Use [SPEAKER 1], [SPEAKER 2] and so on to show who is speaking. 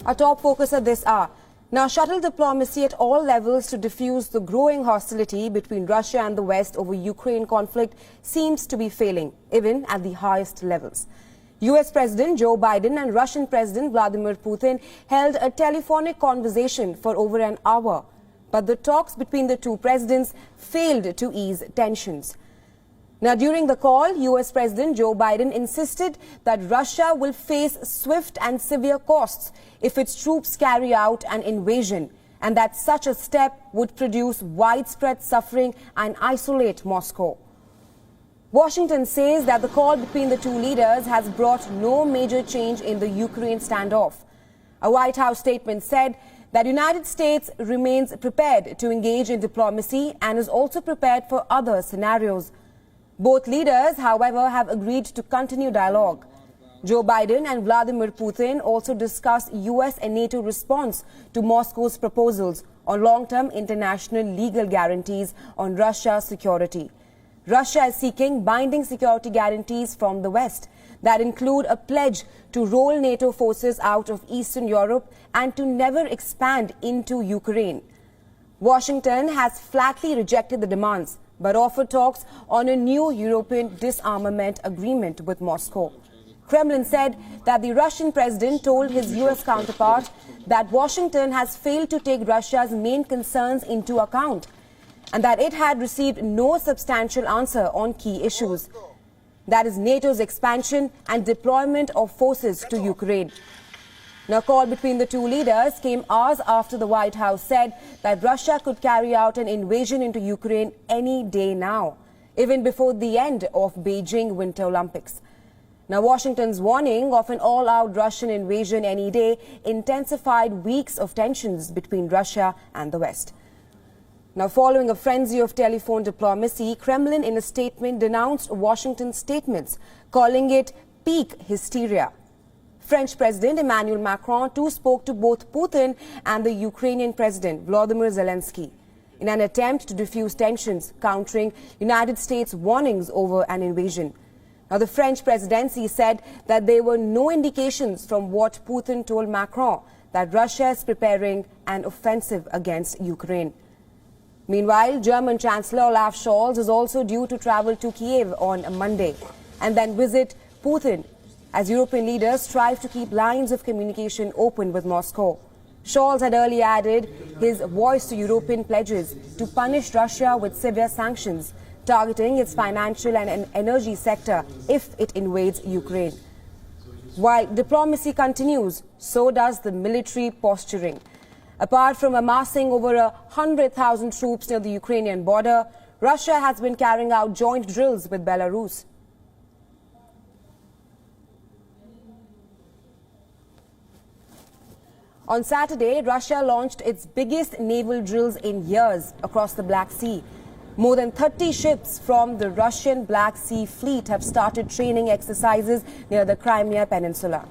[SPEAKER 1] Our top focus at this hour. Now, shuttle diplomacy at all levels to diffuse the growing hostility between Russia and the West over Ukraine conflict seems to be failing, even at the highest levels. US President Joe Biden and Russian President Vladimir Putin held a telephonic conversation for over an hour, but the talks between the two presidents failed to ease tensions. Now, during the call, US President Joe Biden insisted that Russia will face swift and severe costs if its troops carry out an invasion, and that such a step would produce widespread suffering and isolate Moscow. Washington says that the call between the two leaders has brought no major change in the Ukraine standoff. A White House statement said that the United States remains prepared to engage in diplomacy and is also prepared for other scenarios. Both leaders, however, have agreed to continue dialogue. Joe Biden and Vladimir Putin also discussed US and NATO response to Moscow's proposals on long-term international legal guarantees on Russia's security. Russia is seeking binding security guarantees from the West that include a pledge to roll NATO forces out of Eastern Europe and to never expand into Ukraine. Washington has flatly rejected the demands, but offered talks on a new European disarmament agreement with Moscow. Kremlin said that the Russian president told his US counterpart that Washington has failed to take Russia's main concerns into account and that it had received no substantial answer on key issues. That is NATO's expansion and deployment of forces to Ukraine. Now, a call between the two leaders came hours after the White House said that Russia could carry out an invasion into Ukraine any day now, even before the end of Beijing Winter Olympics. Now, Washington's warning of an all-out Russian invasion any day intensified weeks of tensions between Russia and the West. Now, following a frenzy of telephone diplomacy, Kremlin in a statement denounced Washington's statements, calling it peak hysteria. French President Emmanuel Macron too spoke to both Putin and the Ukrainian President Volodymyr Zelensky in an attempt to diffuse tensions, countering United States warnings over an invasion. Now, the French presidency said that there were no indications from what Putin told Macron that Russia is preparing an offensive against Ukraine. Meanwhile, German Chancellor Olaf Scholz is also due to travel to Kiev on Monday and then visit Putin as European leaders strive to keep lines of communication open with Moscow. Scholz had earlier added his voice to European pledges to punish Russia with severe sanctions, targeting its financial and energy sector if it invades Ukraine. While diplomacy continues, so does the military posturing. Apart from amassing over 100,000 troops near the Ukrainian border, Russia has been carrying out joint drills with Belarus. On Saturday, Russia launched its biggest naval drills in years across the Black Sea. More than 30 ships from the Russian Black Sea Fleet have started training exercises near the Crimea Peninsula.